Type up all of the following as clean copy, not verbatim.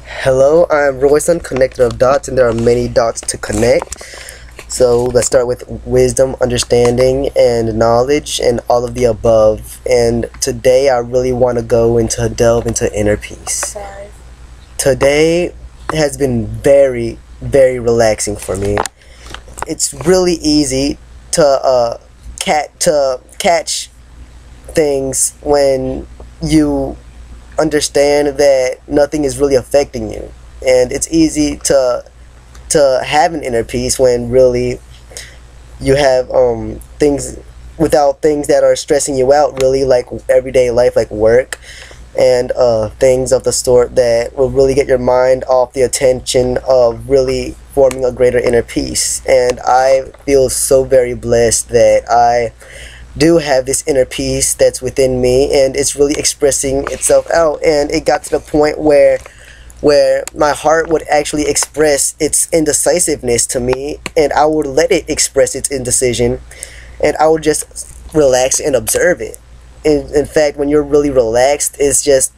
Hello, I'm Royson, connector of dots, and there are many dots to connect. So let's start with wisdom, understanding, and knowledge, and all of the above. And today I really want to delve into inner peace. Today has been very, very relaxing for me. It's really easy to catch things when you understand that nothing is really affecting you, and it's easy to have an inner peace when really you have things without things that are stressing you out, really, like everyday life, like work and things of the sort that will really get your mind off the attention of really forming a greater inner peace. And I feel so very blessed that I do have this inner peace that's within me, and it's really expressing itself out. And it got to the point where my heart would actually express its indecisiveness to me, and I would let it express its indecision, and I would just relax and observe it. In fact, when you're really relaxed, it's just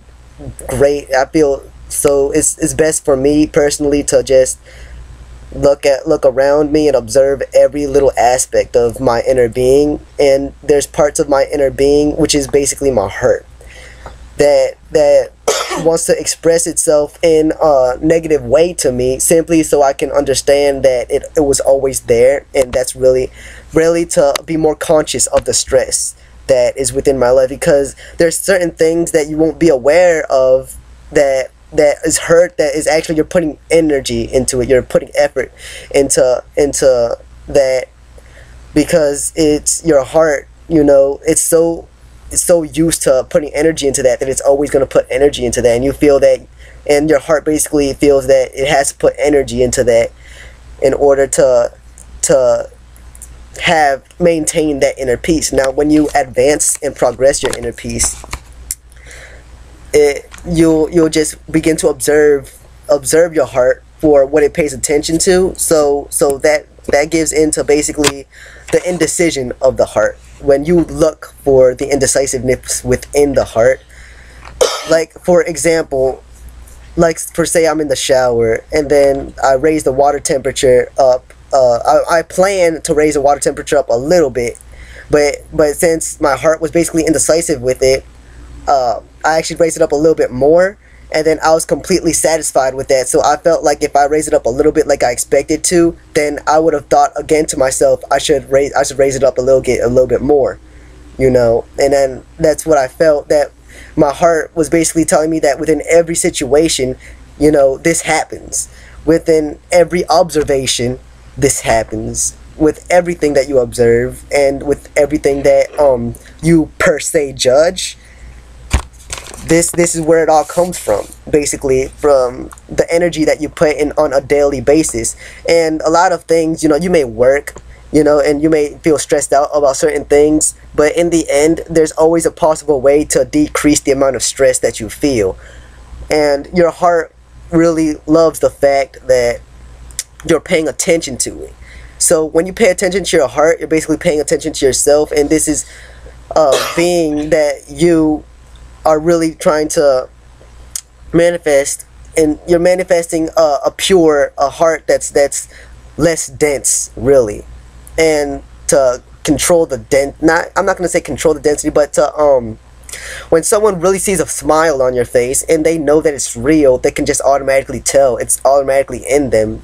great. I feel so it's best for me personally to just look around me and observe every little aspect of my inner being. And there's parts of my inner being, which is basically my heart, that wants to express itself in a negative way to me, simply so I can understand that it was always there. And that's really to be more conscious of the stress that is within my life, because there's certain things that you won't be aware of that is hurt, that is actually you're putting energy into it, you're putting effort into that, because it's your heart, it's so used to putting energy into that it's always going to put energy into that, and you feel that, and your heart basically feels that it has to put energy into that in order to maintain that inner peace. Now, when you advance and progress your inner peace, you'll just begin to observe your heart for what it pays attention to. So that gives into basically the indecision of the heart. When you look for the indecisiveness within the heart, like for example, like for say I'm in the shower and then I raise the water temperature up. I plan to raise the water temperature up a little bit, but since my heart was basically indecisive with it, I actually raised it up a little bit more, and then I was completely satisfied with that. So I felt like if I raised it up a little bit like I expected to, then I would have thought again to myself, I should raise it up a little bit more, and then that's what I felt, that my heart was basically telling me that within every situation, this happens. Within every observation, this happens. With everything that you observe, and with everything that you per se judge, this is where it all comes from, basically, from the energy that you put in on a daily basis. And a lot of things, you may work, and you may feel stressed out about certain things, but in the end, there's always a possible way to decrease the amount of stress that you feel. And your heart really loves the fact that you're paying attention to it. So when you pay attention to your heart, you're basically paying attention to yourself, and this is being that you are really trying to manifest, and you're manifesting a heart that's less dense, really. And to control the I'm not going to say control the density, but to when someone really sees a smile on your face and they know that it's real, they can just automatically tell. It's automatically in them,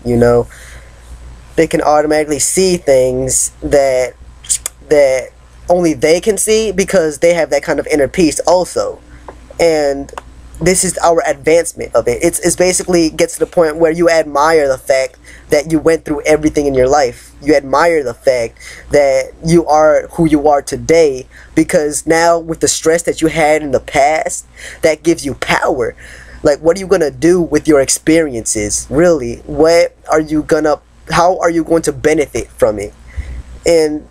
They can automatically see things that only they can see, because they have that kind of inner peace also. And this is our advancement of it. It's basically gets to the point where you admire the fact that you went through everything in your life. You admire the fact that you are who you are today, because now with the stress that you had in the past, that gives you power. Like, what are you gonna do with your experiences? Really, how are you going to benefit from it? And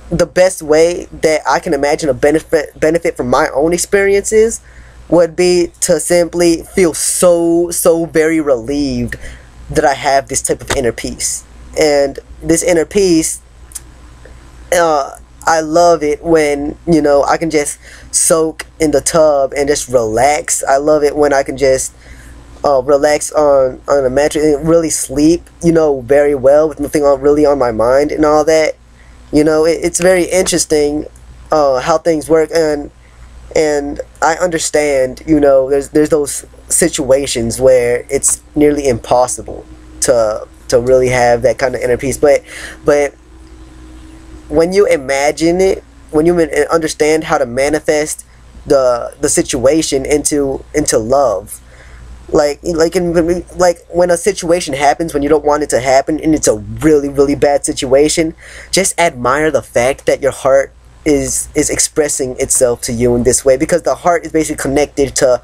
the best way that I can imagine a benefit from my own experiences would be to simply feel so very relieved that I have this type of inner peace. And this inner peace, I love it when, I can just soak in the tub and just relax. I love it when I can just relax on a mattress and really sleep, you know, very well with nothing really on my mind and all that. You know, it's very interesting how things work, and I understand, you know, there's those situations where it's nearly impossible to really have that kind of inner peace, but when you imagine it, when you understand how to manifest the situation into love, like when a situation happens when you don't want it to happen and it's a really really bad situation, just admire the fact that your heart is expressing itself to you in this way, because the heart is basically connected to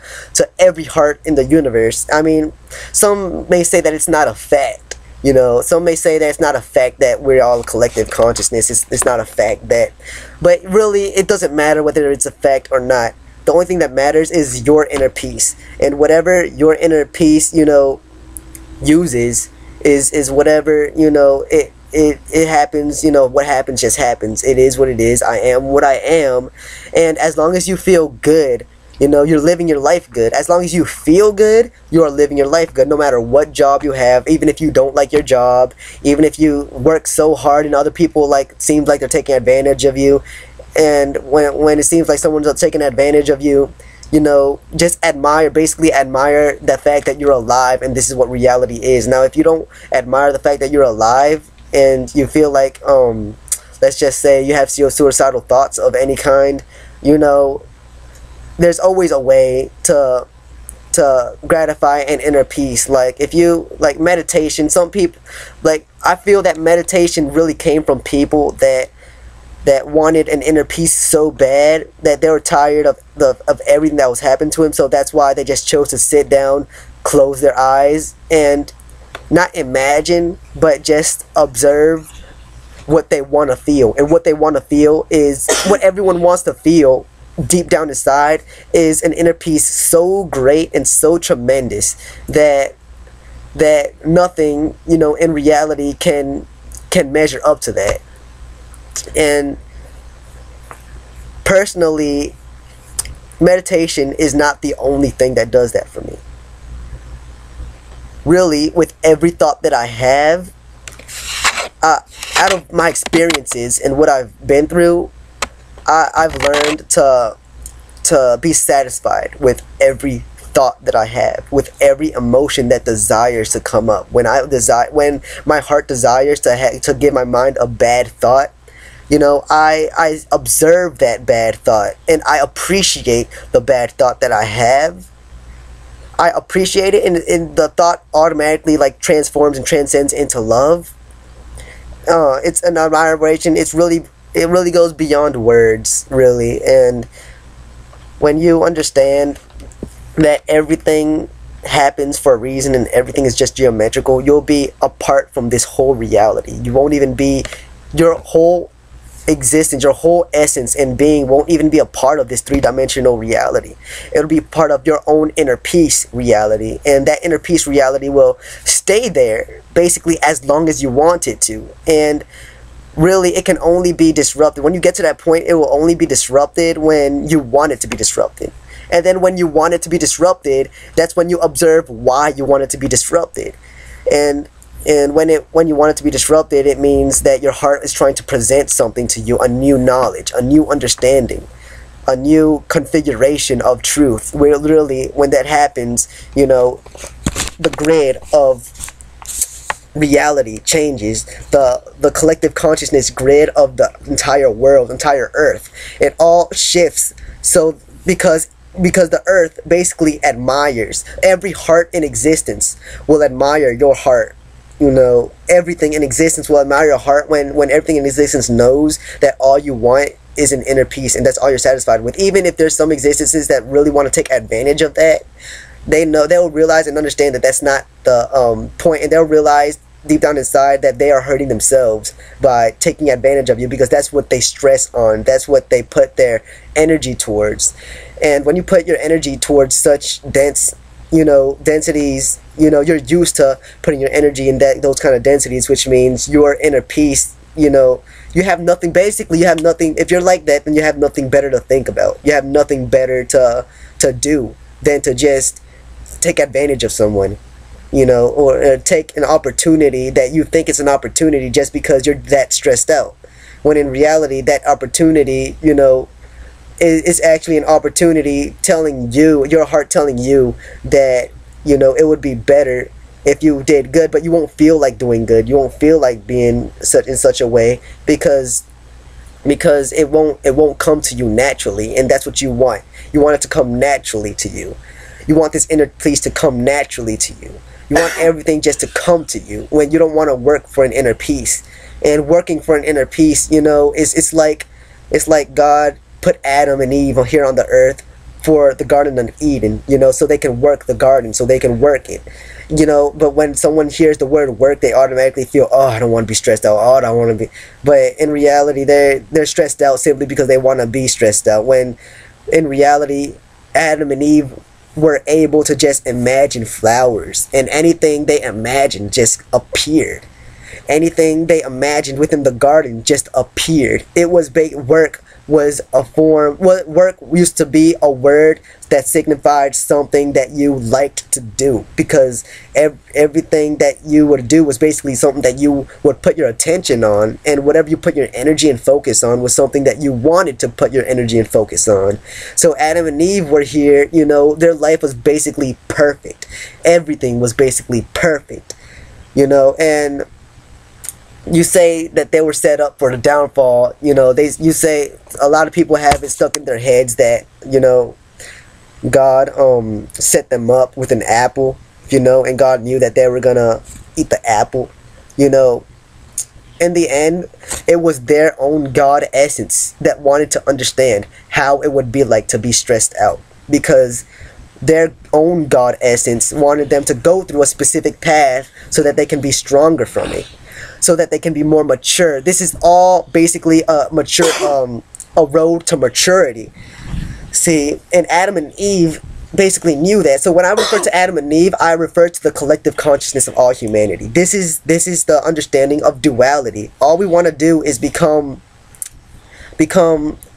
every heart in the universe. I mean, some may say that it's not a fact, you know, some may say that it's not a fact that we're all a collective consciousness. It's not a fact that, but really it doesn't matter whether it's a fact or not. The only thing that matters is your inner peace, and whatever your inner peace, you know, uses is whatever, you know, it happens. You know, what happens just happens. It is what it is. I am what I am, and as long as you feel good, you know, you're living your life good. As long as you feel good, you are living your life good, no matter what job you have. Even if you don't like your job, even if you work so hard and other people like seems like they're taking advantage of you, and when it seems like someone's taking advantage of you, you know, just basically admire the fact that you're alive, and this is what reality is. Now, if you don't admire the fact that you're alive and you feel like, let's just say you have suicidal thoughts of any kind, you know, there's always a way to gratify an inner peace. Like if you like meditation, some people, like I feel that meditation really came from people that wanted an inner peace so bad that they were tired of everything that was happening to him. So that's why they just chose to sit down, close their eyes, and not imagine, but just observe what they want to feel. And what they want to feel is what everyone wants to feel deep down inside, is an inner peace so great and so tremendous that nothing, you know, in reality can measure up to that. And personally, meditation is not the only thing that does that for me. Really, with every thought that I have, out of my experiences and what I've been through, I've learned to be satisfied with every thought that I have, with every emotion that desires to come up. When my heart desires to give my mind a bad thought, you know, I observe that bad thought and I appreciate the bad thought that I have. I appreciate it, and the thought automatically like transforms and transcends into love. It's an admiration. It really goes beyond words, really. And when you understand that everything happens for a reason and everything is just geometrical, you'll be apart from this whole reality. You won't even be, your whole existence, your whole essence and being won't even be a part of this three-dimensional reality. It'll be part of your own inner peace reality, and that inner peace reality will stay there basically as long as you want it to. And really, it can only be disrupted. When you get to that point, it will only be disrupted when you want it to be disrupted. And then when you want it to be disrupted, that's when you observe why you want it to be disrupted. And when you want it to be disrupted, it means that your heart is trying to present something to you, a new knowledge, a new understanding, a new configuration of truth. Where literally, when that happens, you know, the grid of reality changes, the collective consciousness grid of the entire world, entire earth, it all shifts. So because the earth basically admires, every heart in existence will admire your heart. You know, everything in existence will admire your heart when everything in existence knows that all you want is an inner peace, and that's all you're satisfied with. Even if there's some existences that really want to take advantage of that, they'll realize and understand that that's not the point, and they'll realize deep down inside that they are hurting themselves by taking advantage of you, because that's what they stress on, that's what they put their energy towards. And when you put your energy towards such dense, you know, densities, you know, you're used to putting your energy in those kind of densities, which means your inner peace, you know, you have nothing, basically you have nothing. If you're like that, then you have nothing better to think about. You have nothing better to do than to just take advantage of someone, you know, or take an opportunity that you think it's an opportunity just because you're that stressed out, when in reality that opportunity, you know, is actually an opportunity telling you, your heart telling you that, you know, it would be better if you did good, but you won't feel like doing good. You won't feel like being such a way because it won't come to you naturally, and that's what you want. You want it to come naturally to you. You want this inner peace to come naturally to you. You want everything just to come to you, when you don't want to work for an inner peace. And working for an inner peace, you know, it's like God put Adam and Eve here on the earth for the Garden of Eden, you know, so they can work the garden, so they can work it, you know. But when someone hears the word work, they automatically feel, oh, I don't want to be stressed out, oh, I don't want to be. But in reality, they're stressed out simply because they want to be stressed out, when in reality Adam and Eve were able to just imagine flowers, and anything they imagined just appeared. Anything they imagined within the garden just appeared. It was work was a form. Work used to be a word that signified something that you liked to do, because everything that you would do was basically something that you would put your attention on, and whatever you put your energy and focus on was something that you wanted to put your energy and focus on. So Adam and Eve were here, you know, their life was basically perfect. Everything was basically perfect, you know. And you say that they were set up for the downfall, you know. You say a lot of people have it stuck in their heads that, you know, God set them up with an apple, you know, and God knew that they were gonna eat the apple, you know. In the end, it was their own God essence that wanted to understand how it would be like to be stressed out, because their own God essence wanted them to go through a specific path so that they can be stronger from it, so that they can be more mature. This is all basically a road to maturity. See, and Adam and Eve basically knew that. So when I refer to Adam and Eve, I refer to the collective consciousness of all humanity. This is the understanding of duality. All we want to do is become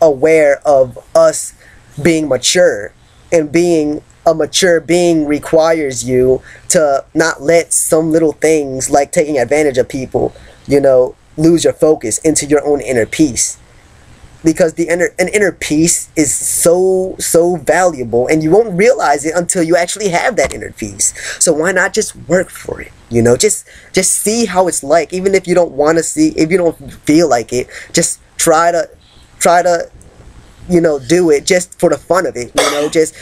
aware of us being mature, and being a mature being requires you to not let some little things like taking advantage of people, you know, lose your focus into your own inner peace. Because an inner peace is so valuable, and you won't realize it until you actually have that inner peace. So why not just work for it? You know, just see how it's like. Even if you don't want to see, if you don't feel like it, just try to you know, do it just for the fun of it. You know, just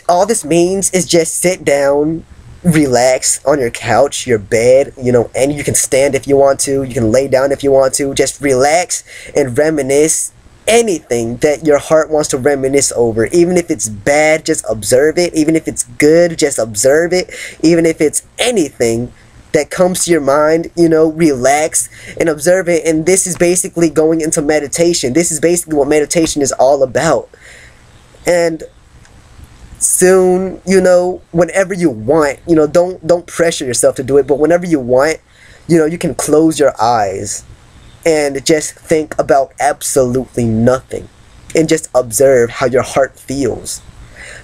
all this means is just sit down, relax on your couch, your bed, you know, and you can stand if you want to, you can lay down if you want to, just relax and reminisce anything that your heart wants to reminisce over. Even if it's bad, just observe it. Even if it's good, just observe it. Even if it's anything that comes to your mind, you know, relax and observe it. And this is basically going into meditation. This is basically what meditation is all about. And soon, you know, whenever you want, you know, don't pressure yourself to do it, but whenever you want, you know, you can close your eyes and just think about absolutely nothing and just observe how your heart feels.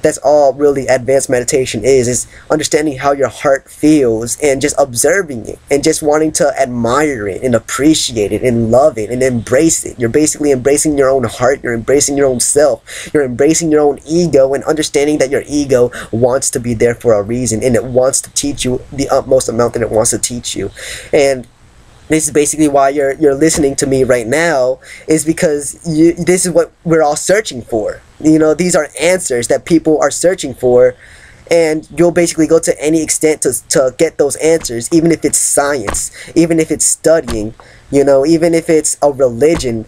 That's all really advanced meditation is understanding how your heart feels and just observing it and just wanting to admire it and appreciate it and love it and embrace it. You're basically embracing your own heart. You're embracing your own self. You're embracing your own ego and understanding that your ego wants to be there for a reason, and it wants to teach you the utmost amount that it wants to teach you. And this is basically why you're listening to me right now, is because this is what we're all searching for. You know, these are answers that people are searching for, and you'll basically go to any extent to get those answers, even if it's science, even if it's studying, you know, even if it's a religion.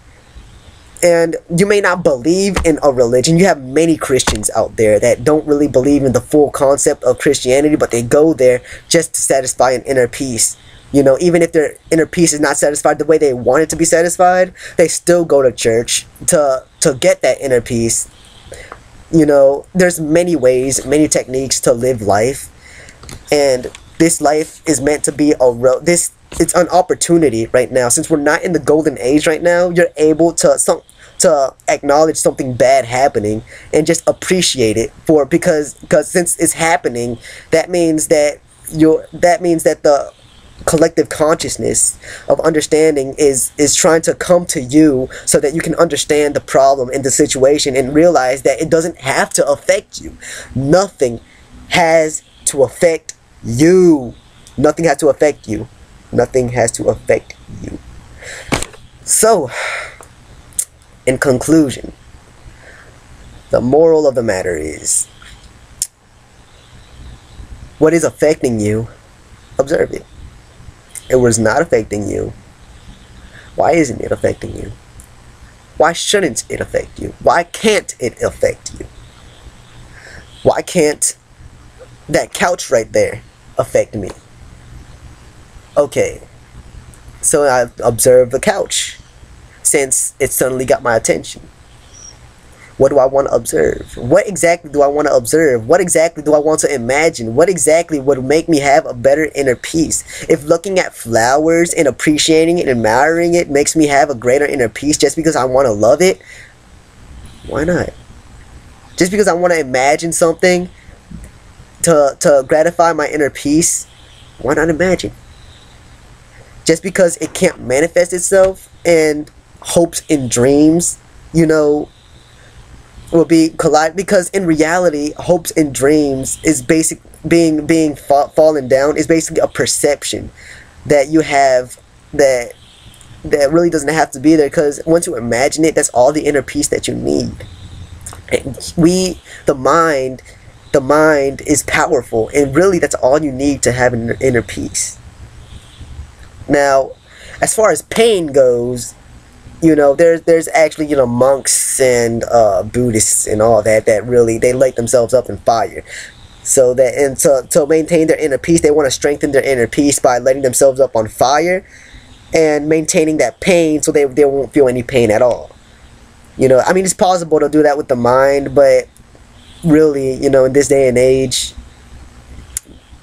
And you may not believe in a religion. You have many Christians out there that don't really believe in the full concept of Christianity, but they go there just to satisfy an inner peace. You know, even if their inner peace is not satisfied the way they want it to be satisfied, they still go to church to get that inner peace. You know, there's many ways, many techniques to live life. And this life is meant to be a road. It's an opportunity right now. Since we're not in the golden age right now, you're able to to acknowledge something bad happening and just appreciate it for, because since it's happening, that means that the collective consciousness of understanding is trying to come to you so that you can understand the problem and the situation and realize that it doesn't have to affect you. Nothing has to affect you. Nothing has to affect you. Nothing has to affect you. So, in conclusion, the moral of the matter is, what is affecting you, observe it. It was not affecting you. Why isn't it affecting you? Why shouldn't it affect you? Why can't it affect you? Why can't that couch right there affect me? Okay, so I observed the couch since it suddenly got my attention. What do I want to observe? What exactly do I want to observe? What exactly do I want to imagine? What exactly would make me have a better inner peace? If looking at flowers and appreciating it and admiring it makes me have a greater inner peace just because I want to love it, why not? Just because I want to imagine something to gratify my inner peace, why not imagine? Just because it can't manifest itself and hopes and dreams, you know, will be collide, because in reality, hopes and dreams is being fallen down is basically a perception that you have that really doesn't have to be there, because once you imagine it, that's all the inner peace that you need. And the mind is powerful, and really that's all you need to have an inner peace. Now, as far as pain goes, you know, there's actually, you know, monks and Buddhists and all that really, they light themselves up in fire. So that, and to maintain their inner peace, they want to strengthen their inner peace by lighting themselves up on fire and maintaining that pain so they won't feel any pain at all. You know, I mean, it's possible to do that with the mind, but really, you know, in this day and age,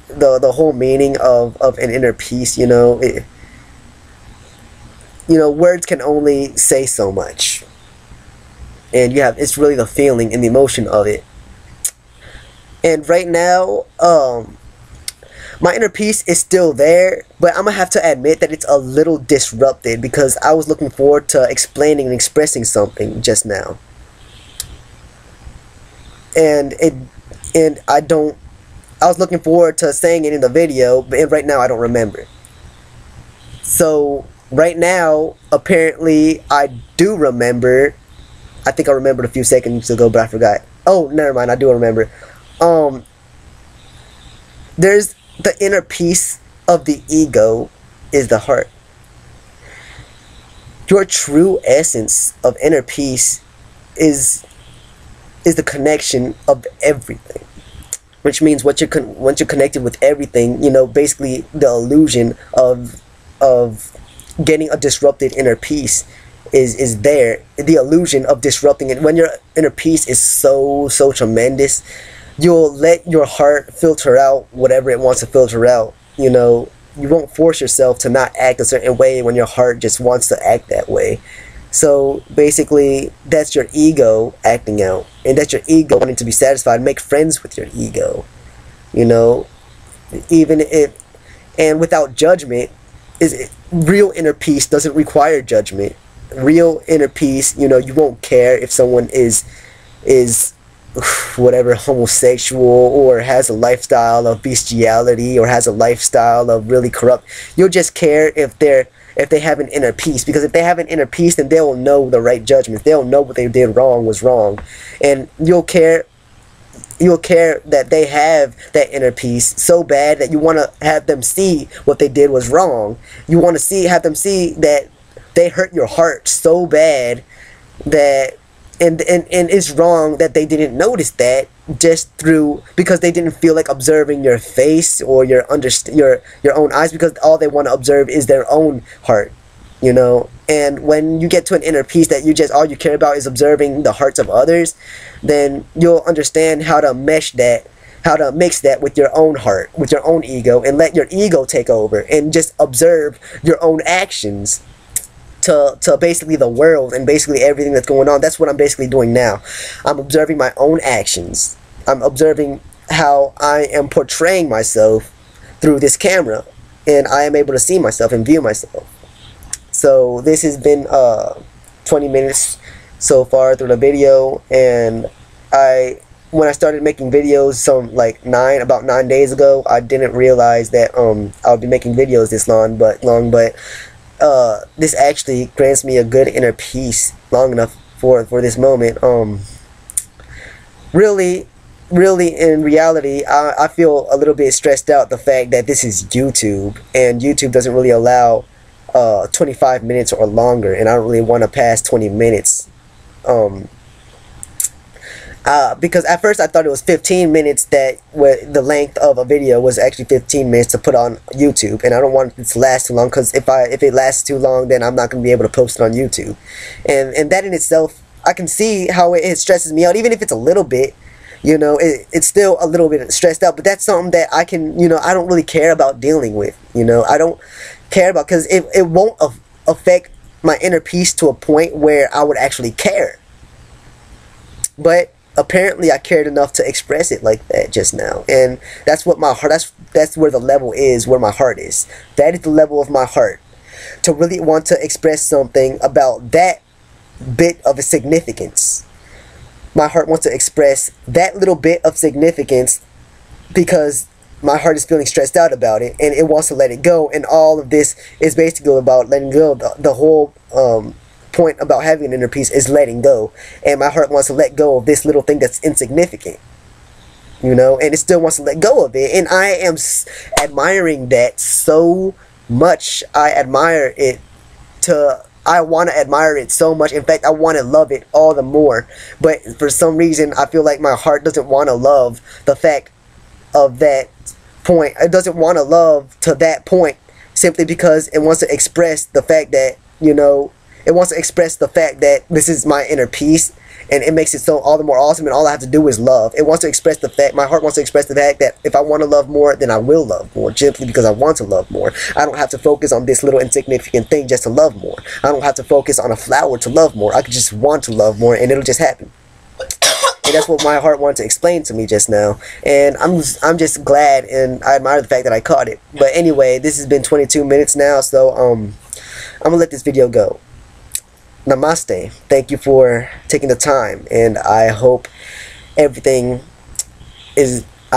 the whole meaning of an inner peace, you know, words can only say so much, and it's really the feeling and the emotion of it. And right now, my inner peace is still there, but I'm gonna have to admit that it's a little disrupted, because I was looking forward to explaining and expressing something just now, and I was looking forward to saying it in the video, but right now I don't remember. So right now, apparently, I do remember. I think I remembered a few seconds ago, but I forgot. Oh, never mind. I do remember. There's the inner peace of the ego is the heart. Your true essence of inner peace is the connection of everything. Which means once you're connected with everything, you know, basically the illusion of getting a disrupted inner peace is there. The illusion of disrupting it. When your inner peace is so tremendous, you'll let your heart filter out whatever it wants to filter out. You know, you won't force yourself to not act a certain way when your heart just wants to act that way. So basically, that's your ego acting out, and that's your ego wanting to be satisfied. Make friends with your ego, you know, even if, and without judgment. Real inner peace doesn't require judgment. Real inner peace, you know, you won't care if someone is whatever, homosexual, or has a lifestyle of bestiality, or has a lifestyle of really corrupt. You'll just care if they have an inner peace, because if they have an inner peace, then they'll know the right judgment. They'll know what they did wrong was wrong, and you'll care that they have that inner peace so bad that you want to have them see what they did was wrong. You want to have them see that they hurt your heart so bad that and it's wrong that they didn't notice that just because they didn't feel like observing your face or your own eyes, because all they want to observe is their own heart, you know. And when you get to an inner peace that all you care about is observing the hearts of others, then you'll understand how to mix that with your own heart, with your own ego, and let your ego take over and just observe your own actions to basically the world and basically everything that's going on. That's what I'm basically doing now. I'm observing my own actions. I'm observing how I am portraying myself through this camera, and I am able to see myself and view myself. So this has been 20 minutes so far through the video, and when I started making videos about 9 days ago, I didn't realize that I would be making videos this long, but this actually grants me a good inner peace long enough for this moment. Really in reality, I feel a little bit stressed out the fact that this is YouTube, and YouTube doesn't really allow 25 minutes or longer, and I don't really want to pass 20 minutes. Because at first I thought it was 15 minutes, that the length of a video was actually 15 minutes to put on YouTube, and I don't want it to last too long, because if it lasts too long, then I'm not going to be able to post it on YouTube, and that in itself, I can see how it stresses me out. Even if it's a little bit, you know, it's still a little bit stressed out, but that's something that I can, you know, I don't really care about dealing with, you know. I don't care about, because it won't affect my inner peace to a point where I would actually care. But apparently I cared enough to express it like that just now, and that's what my heart, that's where the level is, where my heart is. That is the level of my heart, to really want to express something about that bit of a significance. My heart wants to express that little bit of significance because my heart is feeling stressed out about it, and it wants to let it go. And all of this is basically about letting go. The whole point about having an inner peace is letting go, and my heart wants to let go of this little thing that's insignificant, you know, and it still wants to let go of it, and I am admiring that so much. I want to admire it so much. In fact, I want to love it all the more, but for some reason I feel like my heart doesn't want to love the fact of that point. It doesn't want to love to that point, simply because it wants to express the fact that, you know, it wants to express the fact that this is my inner peace, and it makes it so all the more awesome, and all I have to do is love. It wants to express the fact, my heart wants to express the fact that if I want to love more, then I will love more, simply because I want to love more. I don't have to focus on this little insignificant thing just to love more. I don't have to focus on a flower to love more. I could just want to love more, and it'll just happen. And that's what my heart wanted to explain to me just now, and I'm just glad, and I admire the fact that I caught it. But anyway, this has been 22 minutes now, so I'm gonna let this video go. Namaste. Thank you for taking the time, and I hope I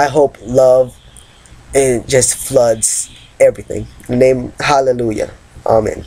hope love and just floods everything. Hallelujah. Amen.